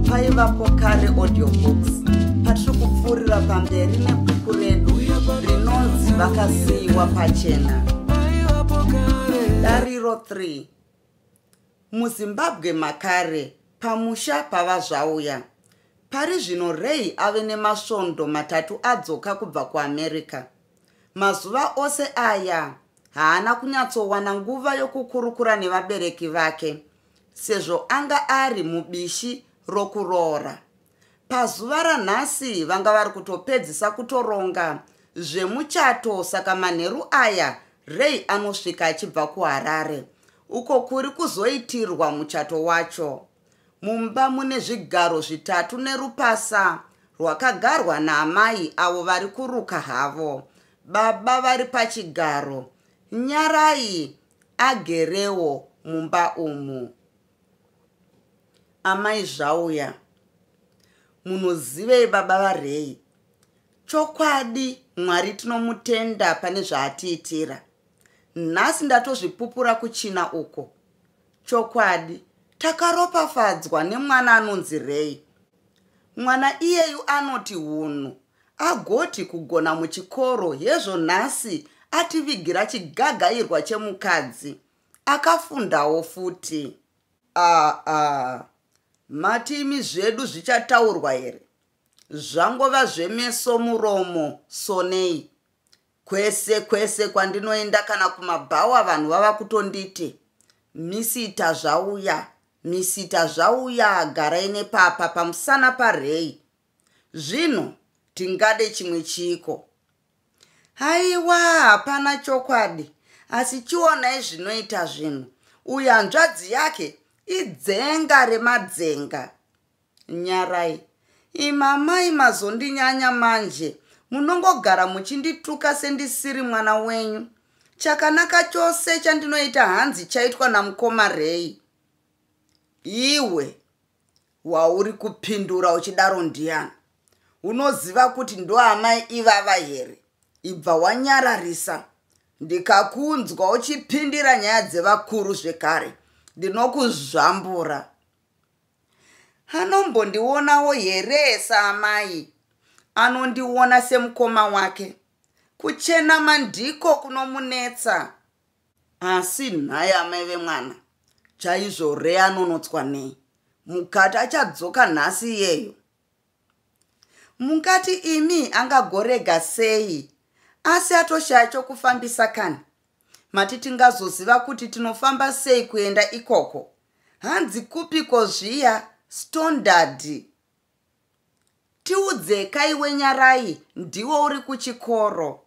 Paivapo kare audiobooks patiri kupfuurira pamberi nebhuku redu rinonzi Vakasiyiwa Pachena. Dariro 3. MuZimbabwe makare pamusha pava zvauya. Pari zvino Ray ave nemasvondo 3 adzoka kubva kuAmerica. Mazuva ose aya haana kunyatsowana nguva yokukurukura nevabereki vake, sezvo anga ari mubishi rokuroora. Pazuva ranhasi vanga vari kutopedzisa kutoronga zvemuchato, saka manheru aya Ray anosvika achibva kuHarare, uko kuri kuzoitirwa muchato wacho. Mumba mune zvigaro 3 nerupasa rwakagarwa naamai avo vari kuruka havo. Baba vari pachigaro, Nyarai agerewo mumba umu. Amai zvauya, munozivei baba vaRay? Chokwadi Mwari tinomutenda pane zvaatiitira. Nhasi ndatozvipupura kuchina uko. Chokwadi takaropafadzwa nemwana anonzi Ray. Mwana iyeyu anoti hunhu, agoti kugona muchikoro, hezvo nhasi ativigira chigagairwa chemukadzi. Akafundawo futi. Mati imi zvedu zvichataurwa here? Zvangova zvemeso muromo sonei. Kwese kwese kwandinoenda kana kumabhawa vanhu vava kutonditi, misita zvauya, misita zvauya, garai nepapa pamusana paRay. Zvino tingade chimwe chiko. Haiwa, hapana chokwadi, asi chionai zvinoita zvinhu. Uyu hanzvadzi yake idzenga remadzenga. Nyarai, imamai mazondinyanya manje, munongogara muchindituka sendisiri mwana wenyu. Chakanaka chose chandinoita hanzi chaitwa namukoma Ray. Iwe wauri kupindura uchidaro ndiani? Unoziva kuti ndo amai ivava here? Ibva wanyararisa. Ndikakunzwa uchipindira nyaya dzevakuru zvekare, ndinokuzvambura. Anombondionawo here saamai? Anondiona semukoma wake. Kuchena mandiko kunomunetsa. Asi nhai amai vemwana, chaizvo Ray anonotswa nei? Mukati achadzoka nhasi iyeyo. Mungati imi angagorega sei? Asi atoshaya chokufambisa kani? Mati tingazoziva kuti tinofamba sei kuenda ikoko? Hanzi kupiko zviya standard. Tiudze kaiwe Nyarai, ndiwo uri kuchikoro.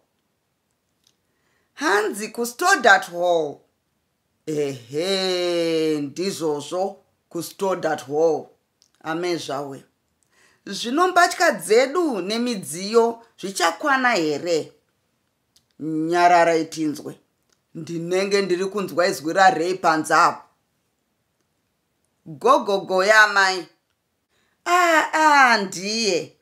Hanzi kuStodart Hall. Ehe, ndizvozvo kuStodart Hall. Amezvawe. Zvino mbatya dzedu nemidziyo zvichakwana here? Nyarara itinzwe. Ndinenge ndiri kunzwa izwi raRay panzapo. Gogogo yamai. Ndiye.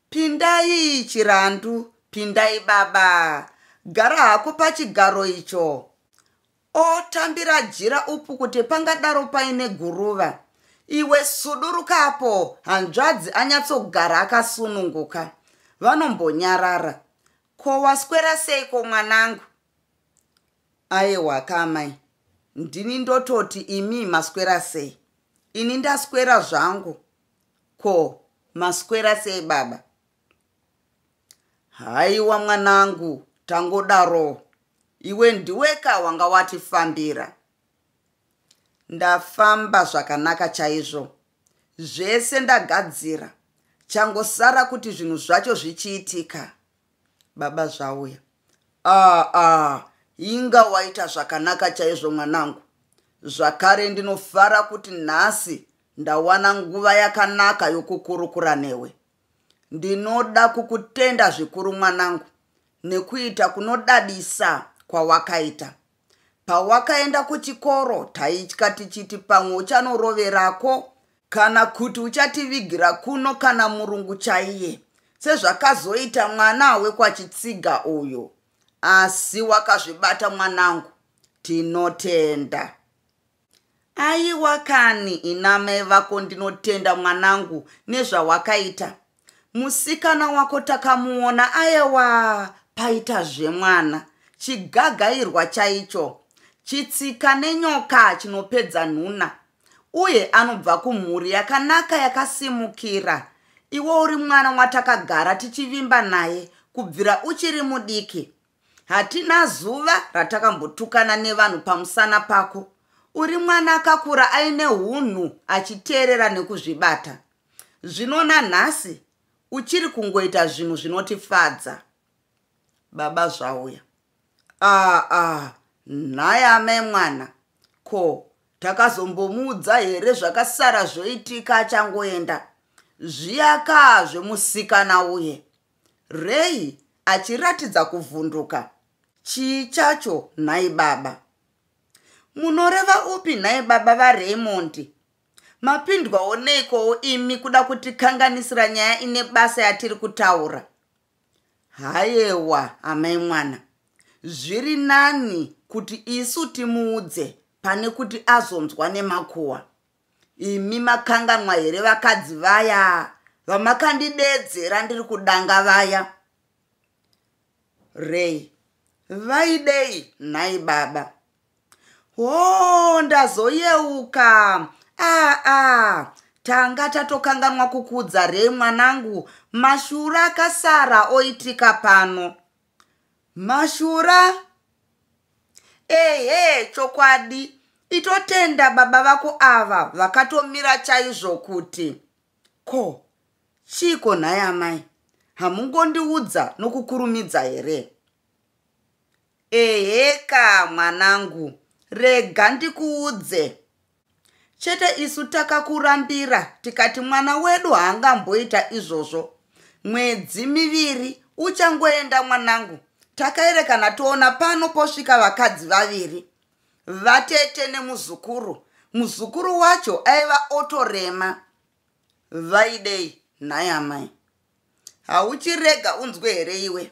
Pindai chirandu, pindai baba. Gara hako pachigaro icho. Otambira jira upu kuti pangadaro paine guruva. Iwe sudurukapo, hanzvadzi anyatsogara akasununguka. Vanombonyarara. Ko waswera seiko mwanangu? Aiwa kamai, ndini ndototi imi maswera sei? Ini ndaswera zvangu. Ko maswera sei baba? Haiwa mwanangu, tangodaro. Iwe ndiweka wanga watifambira. Ndafamba zvakanaka chaizvo. Zvese ndagadzira. Changosara kuti zvinhu zvacho zvichiitika. Baba zvauya. Inga waita zvakanaka chaizvo mwanangu. Zvakare ndinofara kuti nhasi ndawana nguva yakanaka yokukurukura newe. Ndinoda kukutenda zvikuru mwanangu nekuita kunodadisa kwawakaita. Pawakaenda kuchikoro taitya tichiti pamwe uchanoroverako kana kuti uchativigira kuno kana murungu chaiye sezvakazoita mwana wekwachitsiga uyo. Asi wakazvibata mwanangu, tinotenda. Aiwa kani inamai vako, ndinotenda mwanangu nezvawakaita. Musikana wako takamuona aiwa paita zvemwana, chigagairwa chaicho, chitsika nenyoka chinopedza nhuna, uye anobva kumhuri yakanaka yakasimukira. Iwo uri mwana watakagara tichivimba naye kubvira uchiri mudiki. Hatina zuva ratakambotukana nevanhu pamusana pako. Uri mwana akakura aine hunhu achiteerera nekuzvibata. Zvino nanhasi uchiri kungoita zvinhu zvinotifadza. Baba zvauya. Nhai amai mwana. Ko, takazombomuudza here zvakasara zvoitika achangoenda? Zviyaka zvemusikana uye. Rei achiratidza kuvhunduka. Chii chacho nhai baba? Munoreva upi nhai baba vaRaymond? Mapindwawo neikowo imi kuda kutikanganisira nyaya ine basa yatiri kutaura? Hayewa amai mwana, zviri nani kuti isu timuudze pane kuti azonzwa nemakuhwa. Imi makanganwa here vakadzi vaya vamakandidedzera ndiri kudanga vaya? Rei, vaidei nhai baba? Ndazoyeuka. Tanga tatokanganwa kukuudza Rei mwanangu, mashura akasara oitika pano. Mashura? Chokwadi. Itotenda baba vako ava vakatomira chaizvo kuti. Ko, chiko nhai amai? Hamungondiudza nokukurumidza here? Ka mwanangu, rega ndikuudze. Chete isu takakurambira tikati mwana wedu haangamboita izvozvo. Mwedzi miviri uchangoenda mwanangu. Takaerekana toona pano posvika vakadzi vaviri. Vatete nemuzukuru. Muzukuru wacho aiva otorema. Vaidei nhai amai? Hauchirega unzwe here iwe?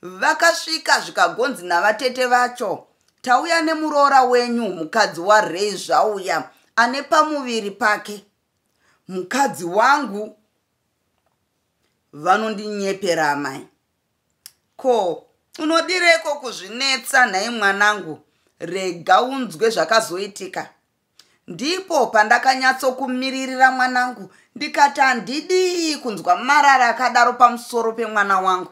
Vakasvika zvikagonzi navatete vacho, tauya nemuroora wenyu mukadzi waRei zvauya ane pamuviri pake. Mukadzi wangu? Vanondinyepera amai. Ko, unodireko kuzvinetsa nhai mwanangu? Rega unzwe zvakazoitika. Ndipo pandakanyatsokumiririra mwanangu, ndikati handidi kunzwa marara akadaro pamusoro pemwana wangu.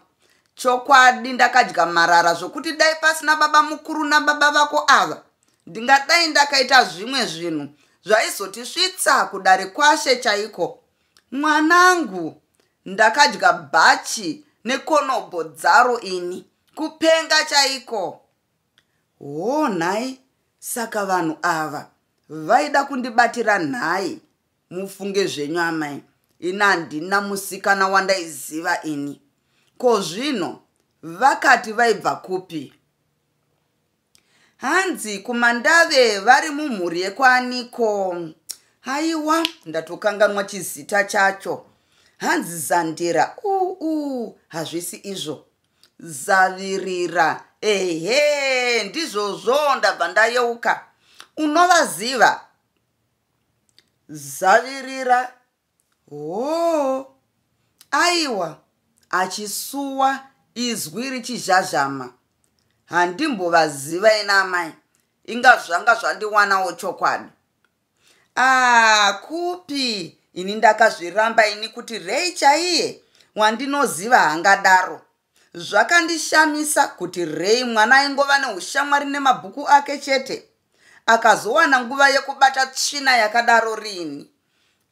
Chokwadi ndakadya marara zvokuti dai pasina baba mukuru nababa vako ava, ndingadai ndakaita zvimwe zvinhu zvaizotisvitsa kudare kwashe chaiko. Mwanangu, ndakadya bhachi nekonobho dzaro ini, kupenga chaiko. Nhai, saka vanhu ava vaida kundibatira nhai. Mufunge zvenyu amai, ina handina musikana wandaiziva ini. Ko zvino vakati vaibva kupi? Hanzi kumandave vari mumhuri yekwaniko. Haiwa, ndatokanganwa chizita chacho. Hanzi Zandira. Hazvisi izvo. Zavirira. Ndizvozvo ndabva ndayeuka. Unovaziva? Zavirira. Aiwa, achisuwa izwi richizhazhama. Handimbovaziva ina amai, inga zvanga zvandiwanawo chokwadi. Kupi? Ini ndakazviramba ini kuti Rei chaiye wandinoziva hangadaro. Zvakandishamisa kuti Rei mwana aingova neushamwari nemabhuku ake chete, akazowana nguva yekubata tsvina yakadaro rini.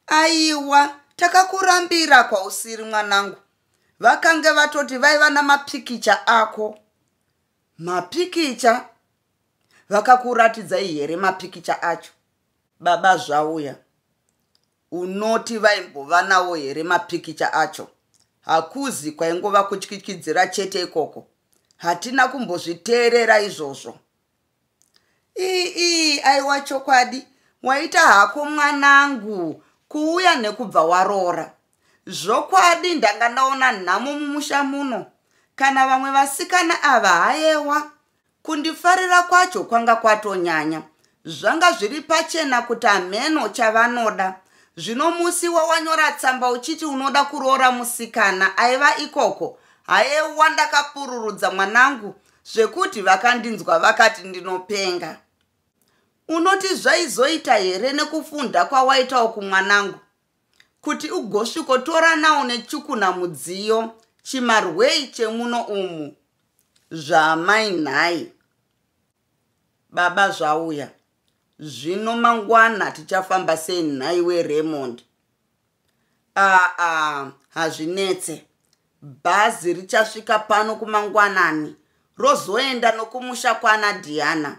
Aiwa, takakurambira kwausiri mwanangu. Vakange vatoti vaiva namapikicha ako. Mapikicha? vakakuratidzai here mapikicha acho? Baba Zvauya, unoti vaimbova nawo here mapikicha acho? Hakuzi kwaingova kutyityidzira chete ikoko. Hatina kumbozviteerera izvozvo. Aiwa chokwadi, waita hako mwanangu, kuuya nekubva waroora. Zvokwadi ndanga ndaona nhamo mumusha muno. Kana vamwe vasikana ava hayewa, kundifarira kwacho kwanga kwatonyanya. Zvanga zviri pachena kuti ameno chavanoda. Zvino musi wawanyora tsamba uchiti unoda kuroora musikana aiva ikoko. Hayewa ndakapururudza mwanangu, zvekuti vakandinzwa vakati ndinopenga. Unoti zvaizoita here nekufunda kwawaitawo kumwanangu, kuti ugosvikotora nawo nechukuna mudziyo chimarwei chemuno umu. Zvamai nhai. Baba Zvauya, zvino mangwana tichafamba sei nhai weRaymond? Hazvinetse. Bhazi richasvika pano kumangwanani, rozoenda nokumusha kwana Diana.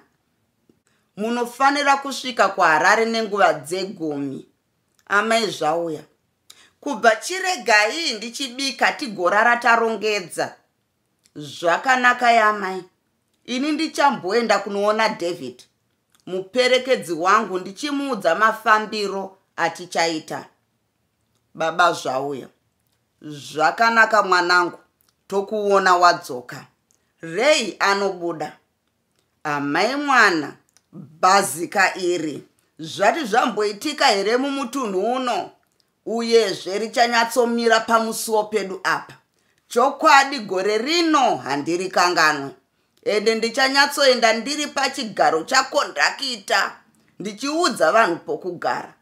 Munofanira kusvika kuHarare nenguva dze10. Amai Zvauya, kubva chiregai ndichibika tigorara tarongedza. Zvakanaka yamai. Ini ndichamboenda kunoona David, muperekedzi wangu, ndichimuudza mafambiro atichaita. Baba Zvauya, zvakanaka mwanangu, tokuona wadzoka. Rei anobuda. Amai mwana, bhazika iri zvati zvamboitika here mumutunhu uno? Uyezve richanyatsomira pamusuwo pedu apa. Chokwadi gore rino handiri kanganwe. Ende ndichanyatsoenda ndiri pachigaro chakondakita, ndichiudza vanhu pokugara.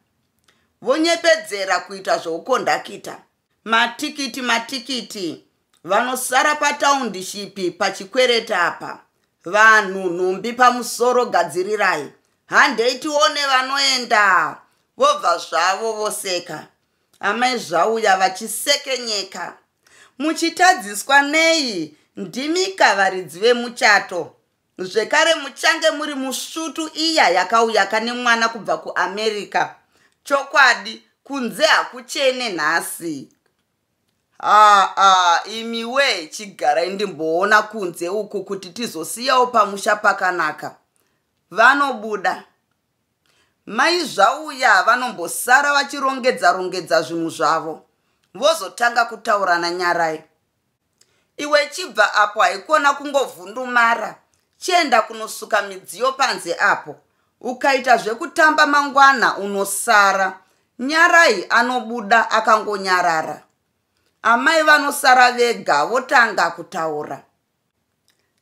Vonyepedzera kuita zvoukondakita. Matikiti. Vanosara pataundishipi pachikwereta apa. Vanhu nhumbi pamusoro gadzirirai. Handei tione vanoenda. Vobva zvavo voseka. Amai Zvauya vachisekenyeka. Muchitadziswa nei? Ndimi kavaridzi vemuchato. Zvekare muchange muri musvutu iya yakauya kane mwana kubva kuAmerica. Chokwadi kunze hakuchene nhasi. Imiwe chigarai ndimboona kunze uku kuti tizosiyawo pamusha pakanaka. Vanobuda. Mai Zvauya vanombosara vachirongedza zvinhu zvavo. Vozotanga kutaurana Nyarai. Iwe chibva apo haikona kungovhundumara. Chienda kunosuka midziyo panze apo. Ukaita zvekutamba mangwana unosara. Nyarai anobuda akangonyarara. Amai vanosara vega votanga kutaura.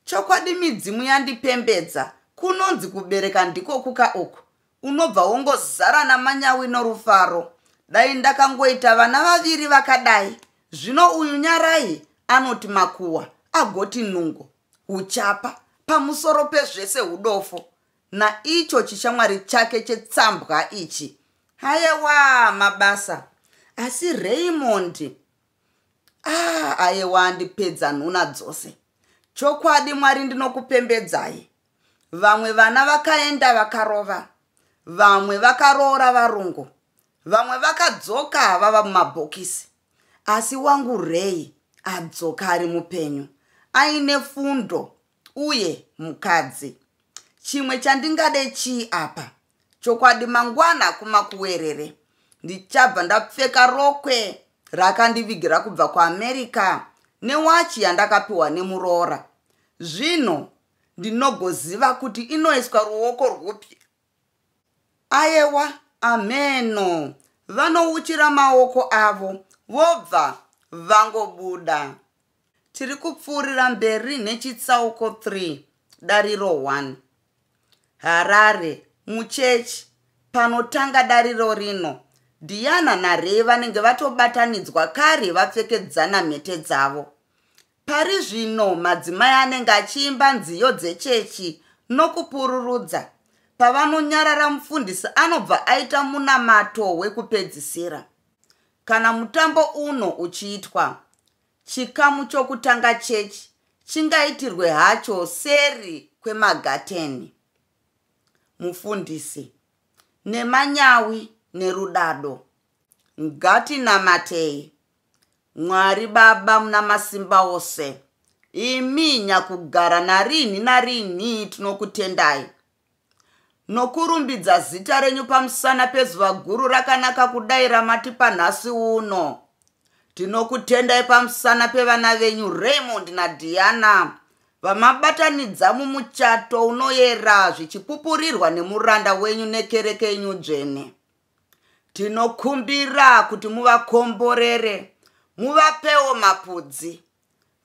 Chokwadi midzimu yandipembedza. Kunonzi kubereka ndiko kuka uku. Unobva wongozara namanyawi norufaro. Dai ndakangoita vana vaviri vakadai. Zvino uyu Nyarai anoti makuwa, agoti nungo, uchapa, pamusoro pezvese udofo. Na icho chishamwari chake chetsambwa ichi. Hayewa mabasa. Asi Raymond, ayewa ndipedza nhuna dzose. Chokwadi Mwari ndinokupembedzai. Vamwe vana vakaenda vakarova. Vamwe vakaroora varungu. Vamwe vakadzoka vava mumabhokisi. Asi wangu Ray adzoka ari mupenyu. Aine fundo uye mukadzi. Chimwe chandingade chii apa? Chokwadi mangwana kumakuwerere. Ndichabva ndapfeka rokwe rakandivigira kubva kuAmerica newachi yandakapiwa nemuroora. Zvino ndinogoziva kuti inoiswa ruoko rwupi. Ayewa, ameno. Vanouchira maoko avo, vobva vangobuda. Tiri kupfuurira mberi nechitsauko 3, dariro 1. Harare, muchechi, panotanga dariro rino. Diana naRay vanenge vatobatanidzwa kare vapfekedzana mhete dzavo. Pari zvino madzimai anenge achiimba nziyo dzechechi nokupururudza. Pavanonyarara mufundisi anobva aita munamato wekupedzisira. Kana mutambo uno uchiitwa, chikamu chokutanga chechi chingaitirwe hacho seri kwemagateni. mufundisi, nemanyawi nerudado. Ngatinamatei. Mwari Baba muna masimba ose, imi nyakugara narini narini tinokutendai. Nokurumbidza zita renyu pamusana pezuva guru rakanaka kudai ramatipa nhasi uno. Tinokutendai pamusana pevana venyu Raymond naDiana, vamabatanidza mumuchato unoyera zvichipupurirwa nemuranda wenyu nekereke yenyu dzvene. Tinokumbira kuti muvakomborere, muvapewo mapudzi,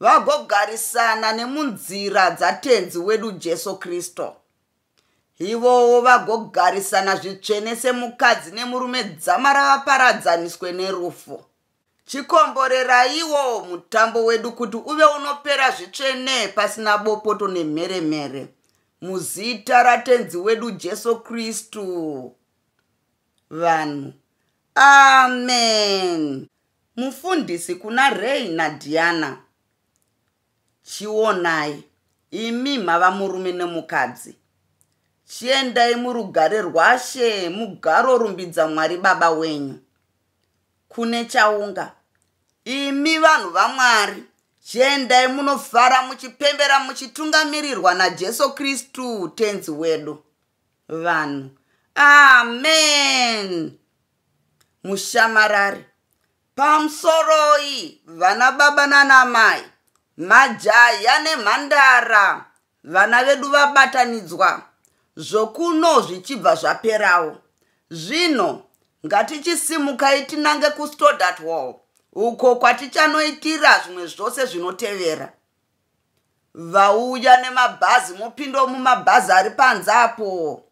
vagogarisana nemunzira dzatenzi wedu Jesu Kristo. Ivowo vagogarisana zvitsvene semukadzi nemurume dzama ravaparadzaniswe nerufu. Chikomboreraiwo mutambo wedu kuti uve unopera zvitsvene pasina bopoto nemheremhere. Muzita ratenzi wedu Jesu Kristu. Vanhu. Amen. Mufundisi kuna Ray naDiana. Chionai, imi mava murume nemukadzi. Chiendai murugare rwaShe, mugaro rumbidza Mwari Baba wenyu. Kune chaunga, imi vanhu vaMwari, chiendai munofara muchipembera muchitungamirirwa naJesu Kristu tenzi wedu. Vanhu. Amen. Mushamarari. Pamusoroi, vana baba nana mai, majaya nemhandara, vana vedu vabatanidzwa, zvokuno zvichibva zvaperawo. Zvino ngatichisimukai tinange kuStoddart Hall, uko kwatichanoitira zvimwe zvose zvinotevera. Vauya nemabhazi mupindo mumabhazi ari panze apo.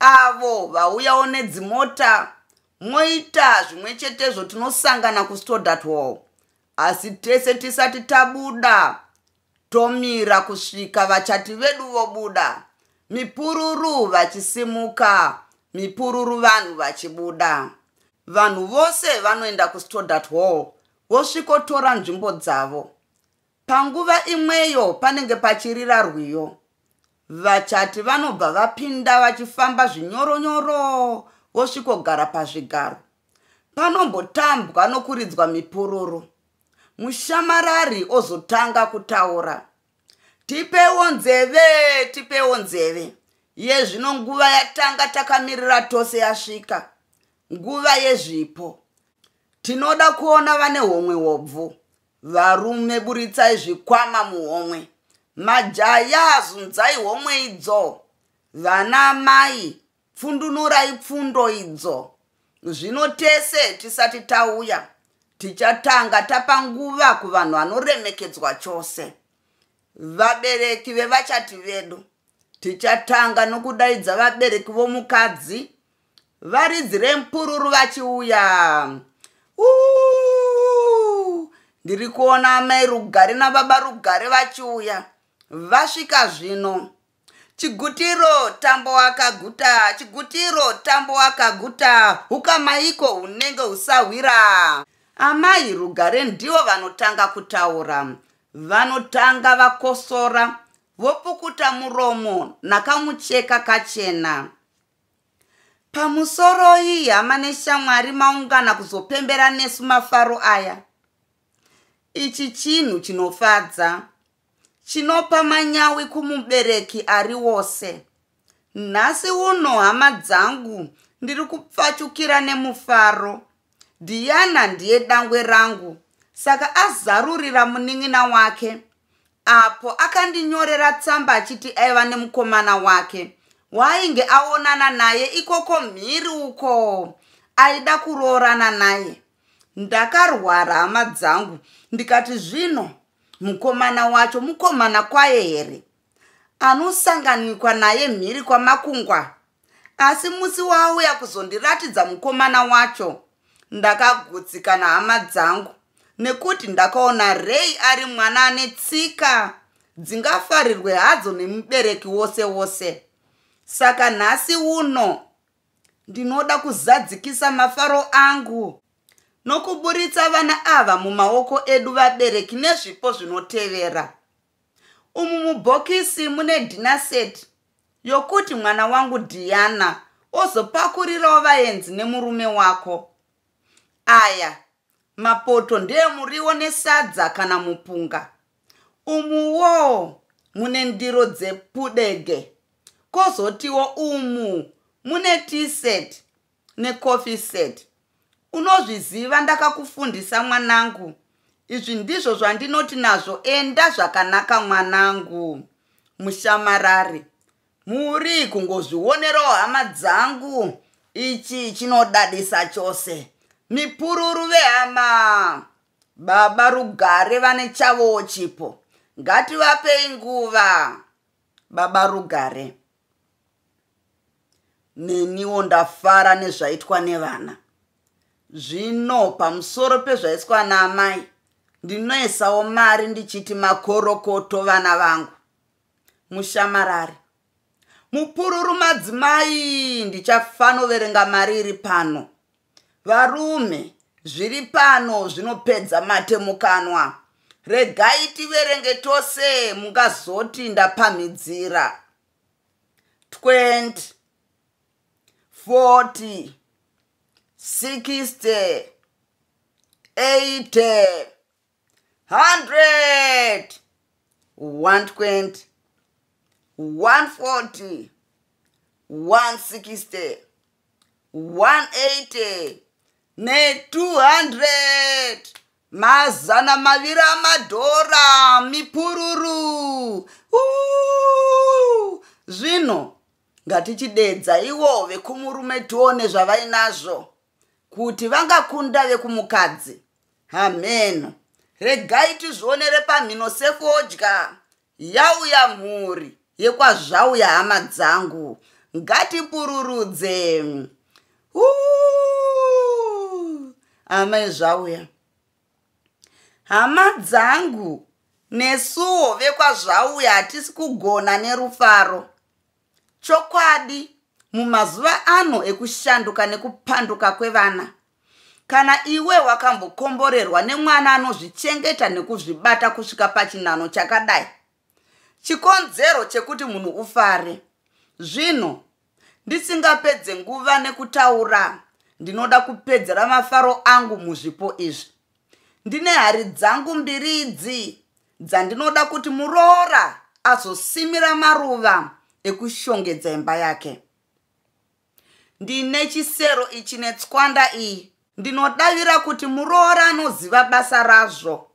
Avo vauyawo nedzimota, moita zvimwe chetezvo tinosangana kuStoddart Hall. Asi tese tisati tabuda, tomira kusvika vachati vedu vobuda, mipururu vachisimuka, mipururu vanhu vachibuda. Vanhu vose vanoenda kuStoddart Hall, vosvikotora nzvimbo dzavo. Panguva imweyo panenge pachirira rwiyo. Vachati vanobva vapinda vachifamba zvinyoronyoro, vosvikogara pazvigaro. Panombotambwa nokuridzwa mipururu. Mushamarari ozotanga kutaura. Tipewo nzeve, tipewo nzeve. Yezvino nguva yatanga takamirira tose yasvika. Nguva yezvipo. Tinoda kuona vane homwe hobvu. Varume buritsai zvikwama muhomwe. Majaya zunzai homwe idzo. Vana mai, pfundunurai pfundo idzo. Zvino tese tisati tauya, tichatanga tapa nguva kuvanhu vanoremekedzwa chose. Vabereki vevachati vedu, tichatanga nokudaidza vabereki vomukadzi, varidzire mupururu vachiuya. Ndiri kuona amai rugare nababa rugare vachiuya. Vasvika zvino. Chigutiro tambo wakaguta, chigutiro tambo wakaguta, ukamaiko hunenge husawira. Amai rugare ndivo vanotanga kutaura. Vanotanga vakosora, vopukuta muromo nakamucheka kachena. Pamusoro iyi hama neshamwari maungana kuzopembera nesu mafaro aya. Ichi chinhu chinofadza, chinopa manyawi kumubereki ari wose. Nhasi uno hama dzangu ndiri kupfachukira nemufaro. Diana ndiye dangwe rangu, saka azarurira munin'ina wake. Apo akandinyorera tsamba achiti aiva nemukomana wake, wainge aonana naye ikoko mhiri uko, aida kuroorana naye. Ndakarwara hama dzangu, ndikati zvino mukomana wacho mukomana kwaye here, anosanganikwa naye mhiri kwamakungwa. Asi musi wauya kuzondiratidza mukomana wacho, ndakagutsikana hama dzangu, nekuti ndakaona Ray ari mwana ane tsika dzingafarirwe hadzo nemubereki wose wose. Saka nhasi uno ndinoda kuzadzikisa mafaro angu nokuburitsa vana ava mumaoko edu vabereki nezvipo zvinotevera. Umu mubhokisi mune dinner set, yokuti mwana wangu Diana ozopakurirawo vaenzi nemurume wako. Aya, mapoto ndeemuriwo nesadza kana mupunga. Umuwo mune ndiro dzepudege. Kozotiwo umu mune tea set necoffee set. Unozviziva ndakakufundisa mwanangu. Izvi ndizvo zvandinoti nazvo, enda zvakanaka mwanangu. Mushamarari, muri kungozvionerawo hama dzangu. Ichi chinodadisa chose. Mipururu vehama. Baba Rugare vane chavo chipo. Ngativapei nguva. Baba Rugare: neniwo ndafara nezvaitwa nevana. Zvino pamusoro pezvaiswa naamai, ndinoisawo mari ndichiti makorokoto vana vangu. Mushamarari: mupururu madzimai, ndichafanoverenga mari iri pano. Varume, zviri pano zvinopedza mate mukanwa. Regai tiverenge tose, mungazoti ndapamhidzira. 20, 40, 60, 80, 100, 120, 140, 160, 180 ne200. Mazana maviri amadhora mipururu. Zvino ngatichidedza ivo vekumurume tione zvavainazvo kuti vangakunda vekumukadzi. Amen. Regai tizvionere pamhino sefodya. Yauya mhuri yekwazvauya hama dzangu. Ngatipururudze. Amai zvauya. Hama dzangu, nesuwo vekwazvauya hatisi kugona nerufaro. Chokwadi, mumazuva ano ekushanduka nekupanduka kwevana, kana iwe wakambokomborerwa nemwana anozvichengeta nekuzvibata kusvika pachinhano chakadai, chikonzero chekuti munhu ufare. Zvino, ndisingapedze nguva nekutaura, ndinoda kupedzera mafaro angu muzvipo izvi. Ndine hari dzangu mbiri idzi dzandinoda kuti muroora azosimira maruva ekushongedza imba yake. Ndine chisero ichi netswanda iyi. Ndinodavira kuti muroora anoziva basa razvo.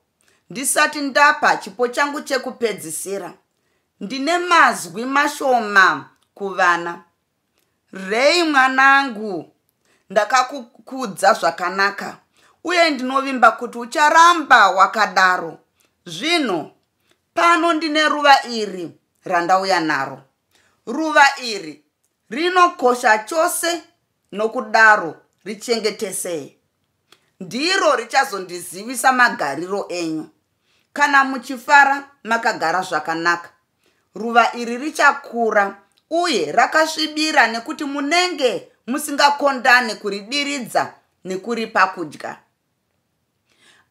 Ndisati ndapa chipo changu chekupedzisira, ndine mazwi mashoma kuvana. Rei mwanangu, ndakakukudza zvakanaka, uye ndinovimba kuti ucharamba wakadaro. Zvino, pano ndine ruva iri randauya naro. Ruva iri rinokosha chose, nokudaro richengetesei. Ndiro richazondizivisa magariro enyu. Kana muchifara makagara zvakanaka, ruva iri richakura uye rakasvibira nekuti munenge musingakondane kuridiridza nekuripa kudya.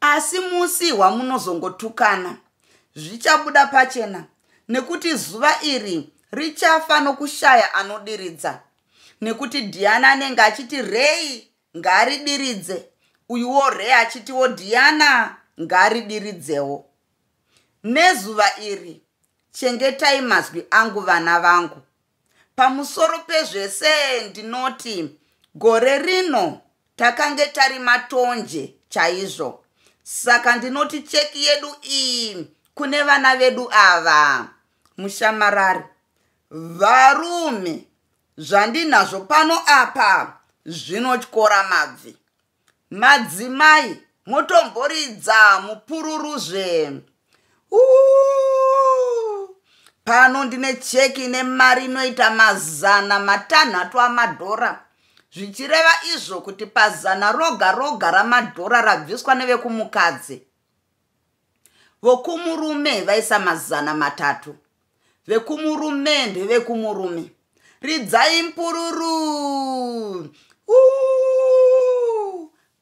Asi musi wamunozongotukana, zvichabuda pachena, nekuti zuva iri richafa nokushaya anodiridza. Nekuti Diana anenge achiti Rei ngaridiridze, uyuwo Rei achitiwo Diana ngaridiridzewo. Nezuva iri, chengetai mazwi angu vana vangu. Pamusoro pezvese ndinoti, gore rino takange tari matonje chaizvo. Saka ndinoti cheki yedu iyi kune vana vedu ava. Mushamarari, varume, zvandinazvo pano apa zvinotyora mabvi. Madzimai, motomboridza mupururuzve. Pano ndine cheki nemari inoita $600 amadhora. Zvichireva izvo kuti pazana roga roga ramadhora rabviswa nevekumukadzi, vokumurume vaisa $300. Vekumurume ndevekumurume. Ridzai mpururu.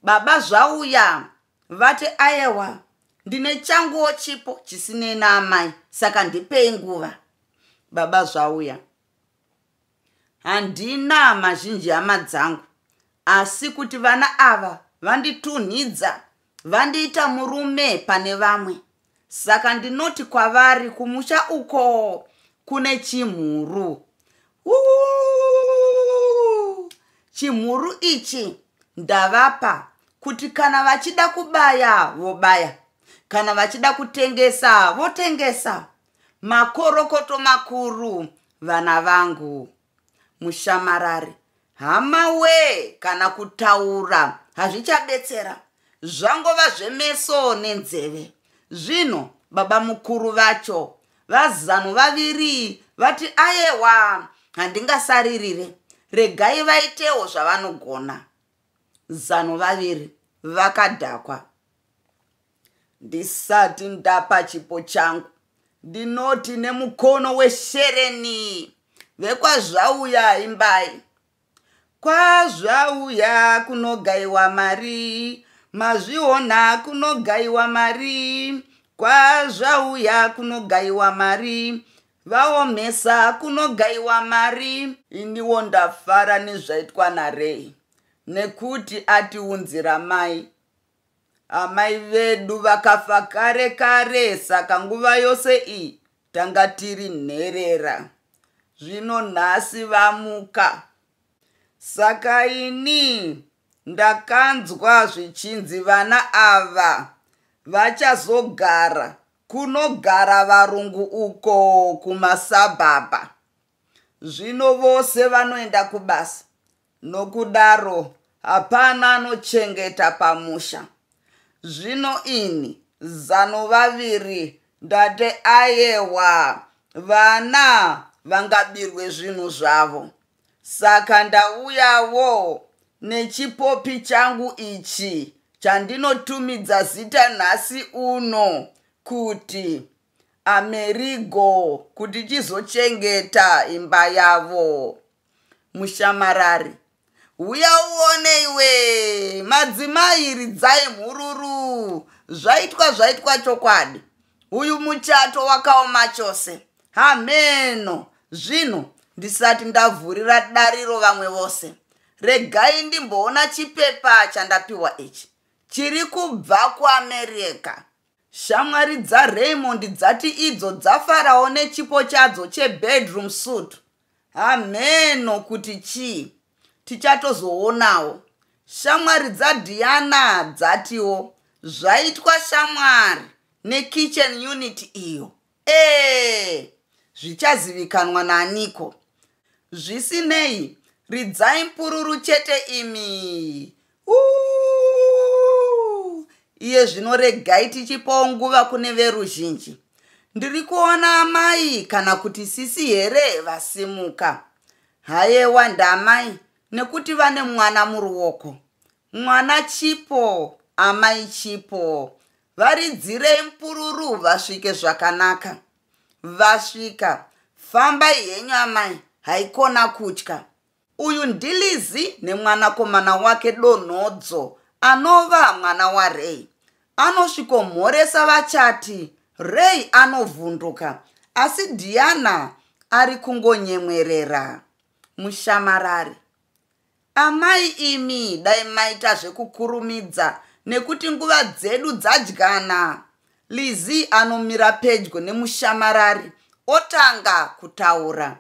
Baba zvauya. Vati ayewa, ndine changuwo chipo chisinei naamai, saka ndipei nguva. Baba zvauya. handina mazhinji hama dzangu, asi kuti vana ava vanditunhidza, vandiita murume pane vamwe. Saka ndinoti kwavari kumusha uko kune chimhuru. Chimhuru ichi ndavapa kuti kana vachida kubaya vobaya, kana vachida kutengesa votengesa. Makorokoto makuru vana vangu. Mushamarari, hama we, kana kutaura hazvichabetsera, zvangova zvemeso nenzeve. Zvino baba mukuru vacho vazano vaviri vati ayewa, handingasaririre, regai vaitewo zvavanogona. Zano vaviri vakadhakwa. Ndisati ndapa chipo changu, ndinoti nemukono weshereni, vekwazvauya imbai. Kwazvauya kunogaiwa mari, mazviona kunogaiwa mari. Kwazvauya kunogaiwa mari, vaomesa kunogaiwa mari. Iniwo ndafara nezvaitwa naRei, nekuti atiunzira mai. Amai vedu vakafa kare kare, saka nguva yose iyi tanga tiri nherera. Zvino nhasi vamuka. Saka ini ndakanzwa zvichinzi vana ava vachazogara kunogara varungu uko kumasabhabha. Zvino vose vanoenda kubasa, nokudaro hapana anochengeta pamusha. Zvino ini zano vaviri ndate ayewa, vana vangabirwe zvinhu zvavo. Saka ndauyawo nechipopi changu ichi chandinotumidza zita nhasi uno kuti Amerigo, kuti chizochengeta imba yavo. Mushamarari, uya uone iwe, madzimai ridzai mhururu, zvaitwa chokwadi. Uyu muchato wakaoma chose. Ameno. Zvino ndisati ndavhurira dariro vamwe vose, regai ndimboona chipepa chandapiwa ichi, chiri kubva kuAmerica. Shamwari dzaRaymond dzati idzo dzafarawo nechipo chadzo chebedroom suit. Ameno, kuti chii? Tichatozoonawo. Shamwari dzaDiana dzatiwo zvaitwa shamwari nekitchen unit iyo. Zvichazivikanwa naNiko. Zvisinei, ridzai mpururu chete imi. Iye zvino regai tichipawo nguva kune veruzhinji. Ndiri kuona amai kana kuti sisi here vasimuka. Haiwa ndamai, nekuti vane mwana muruoko. Mwana chipo, amai chipo. Varidzirei mpururu vasvike zvakanaka. Vasvika, fambai henyu amai, haikona kutya. Uyu ndilizi nemwanakomana wake Donhodzo, anova mwana waRei. Anosvikomhoresa vachati, Rei anovhunduka, asi Diana ari kungonyemwerera. Mushamarari, amai imi dai maita zvekukurumidza, nekuti nguva dzedu dzadyana. Lizi anomira pedyo nemushamarari otanga kutaura.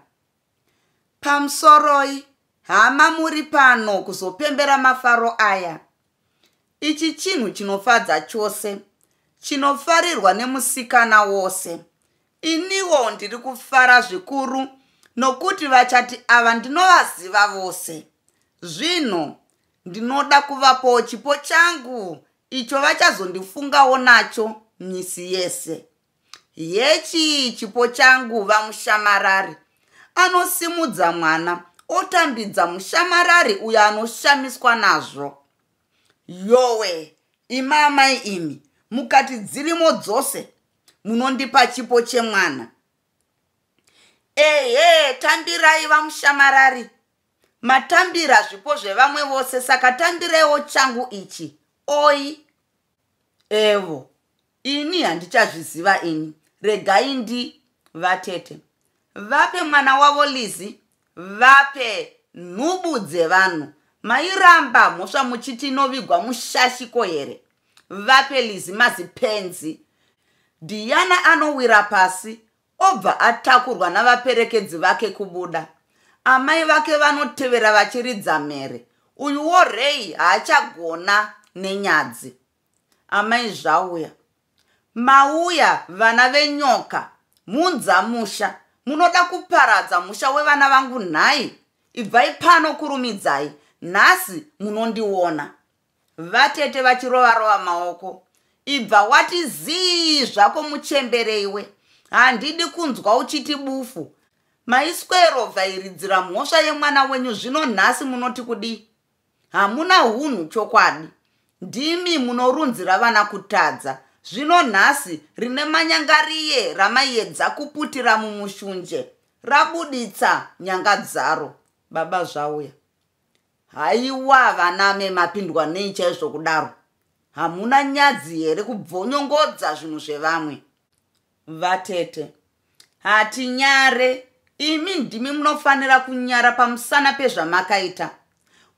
Pamusoroi, hama muri pano kuzopembera mafaro aya. Ichi chinhu chinofadza chose, chinofarirwa nemusikana wose. Iniwo ndiri kufara zvikuru, nokuti vachati ava ndinovaziva vose. Zvino ndinoda kuvapo chipo changu, icho vachazondifungawo nacho misi yese. Yechi chipo changu vamushamarari. Anosimudza mwana, otambidza mushamarari uyo anoshamiswa nazvo. Yowe, imamai imi, mukati dzirimo dzose, munondipa chipo chemwana. Tambirai vamushamarari. Matambira zvipo zvevamwe vose, saka tambirewo changu ichi. Oi. Evo, ini handichazviziva ini. Regai vatete. Vape mwana wavo Lizi, vape nhubu dzevanhu. Mairamba mhosva muchiti inovigwa mushashiko here? Vape lizimazi penzi. Diana anowira pasi obva atakurwa navaperekedzi vake kubuda. Amai vake vanotevera vachiridza mhere. Uyuwo Rei haachagona nenyadzi. Amai zvauya. Mauya vana venyoka. Munza musha. Munoda kuparadza musha wevana vangu nhai. Ibvai pano kurumidzai. Nhasi munondiona. Vatete vachirovarova maoko. Ibva wati zii zvako muchembereiwe. Handidi kunzwa uchiti bufu. Maiswero bvairidzira mhosva yemwana wenyu zvino nhasi munoti kudii? Hamuna hunhu chokwadi. Ndimi munorunzira vana kutadza. Zvino nhasi rine manyangariye ramaedza kuputira mumushunje. Rabuditsa nyanga dzaro. Baba zvauya. Haiwa vaname mapindwa nei chaizvo kudaro. Hamuna nyadzi here kubvonyongodza zvinhu zvevamwe. Vatete. Hatinyare. Imi ndimi munofanira kunyara pamusana pezvamakaita.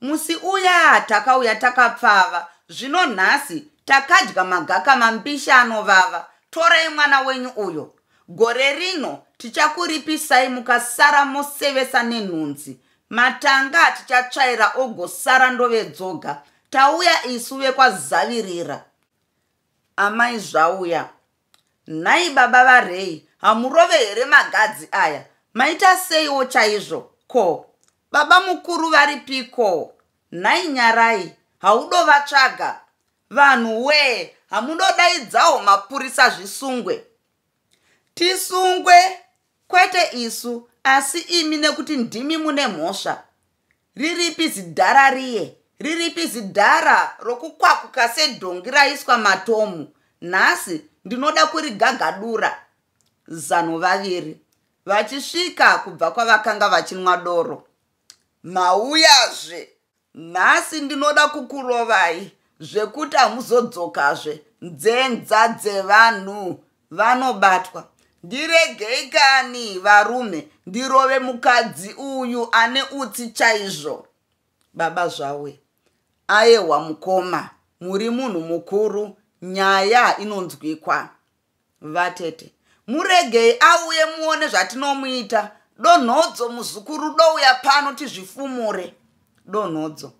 Musi uya takauya takapfava. Zvino nhasi takadya magaka mambishi anovava. Torai mwana wenyu uyo. Gore rino tichakuripisai mukasara mosevesa nenhunzi. Matanga tichatsvaira ogosara ndove dzoga. Tauya isu vekwazavirira. Amai zvauya. Nhai baba vaRei, hamurove here magadzi aya? Maita seiwo chaizvo? Ko, baba mukuru varipiko? Nhai nyarai, haudovatsvaga. Vanhu we, hamunodaidzawo mapurisa zvisungwe. Tisungwe? Kwete isu, asi imi nekuti ndimi mune mhosva. Riripi zidhara riye? Riripi zidhara rokukwakuka sedhongi raiswa matomu? Nhasi ndinoda kurigagadura. Zano vaviri. Vachisvika kubva kwavakanga vachinwa doro. Mauyazve. Nhasi ndinoda kukurovai. Zvekuti hamuzodzokazve. Nzenza dzevanhu vanobatwa. Ndiregei kani varume ndirove mukadzi uyu ane utsi chaizvo. Baba zvawe. Ayewa mukoma. Muri munhu mukuru. Nyaya inonzwikwa. Vatete. Muregei auye muone zvatinomuita. Donhodzo muzukuru douya pano tizvifumure. Donhodzo.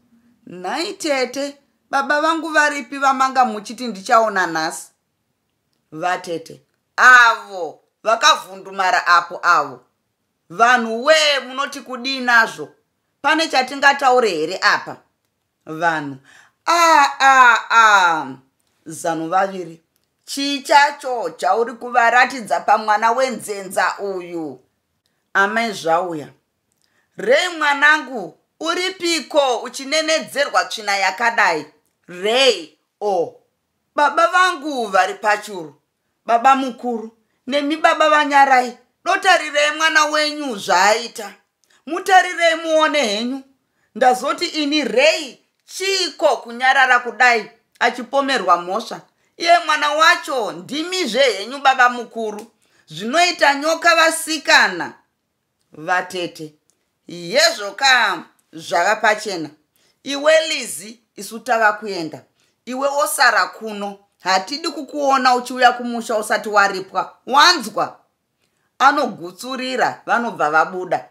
Nhai tete. Baba vangu varipi vamanga muchiti ndichaona nhasi? Vatete. Avo. Vakavhundumara apo avo. Vanhu we munoti kudii nazvo? Pane chatingataure here apa? Vanhu. Zano vaviri. Chichacho chauri kuvaratidza pamwana wenzenza uyu. Amai zvauya. Rei mwanangu, uripiko uchinenedzerwa tsvina yakadai? Rei, baba vangu vari pachuru. Baba mukuru, nemi baba vanyarai. Dotarirei mwana wenyu zvaaita. Mutarirei muone henyu. Ndazoti ini Rei chiko kunyarara kudai achipomerwa mhosva. Iye mwana wacho ndimizve henyu baba mukuru. Zvinoita nyoka vasikana. Vatete. Yezvoka zvava pachena. Iwe Lizi isu tava kuenda. Iwe osara kuno. Hatidi kukuona uchiuya kumusha usati waripwa. Wanzwa? Anogutsurira vanobva vabuda.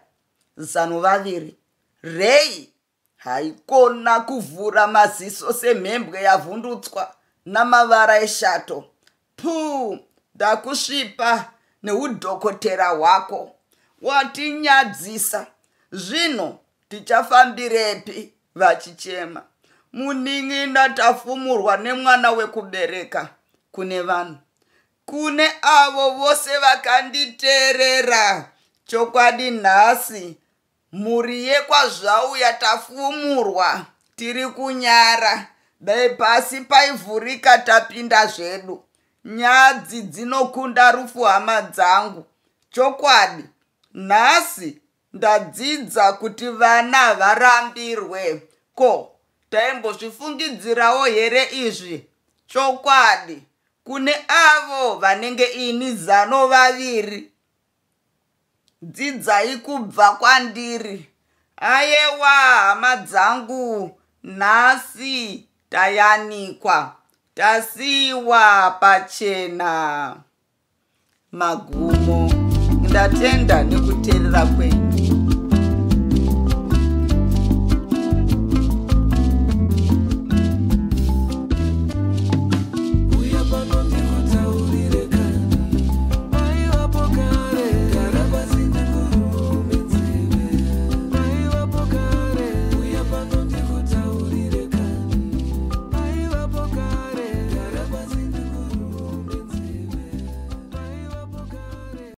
Zano vaviri. Rei haikona kuvhura maziso semhembwe yavhundutswa namavara eshato. Ndakusvipa neudhokotera hwako. Watinyadzisa. Zvino tichafambirepi? Vachichema. Muning'ina tafumurwa nemwana wekubereka. Kune vanhu. Kune avo vose vakanditeerera. Chokwadi nhasi. Muri yekwazvauya tafumurwa. Tiri kunyara. Dai pasi paivhurika tapinda zvedu. Nyadzi dzinokunda rufu hama dzangu. Chokwadi. Nhasi ndadzidza kuti vana varambirwe. Ko, taimbozvifungidzirawo here izvi? Chokwadi. Kune avo vanenge ini zano vaviri. dzidzai kubva kwandiri. Ayewa hama dzangu, nhasi tayanikwa, tasiiwa pachena. Magumo. Ndatenda nekuteerera kwenyu.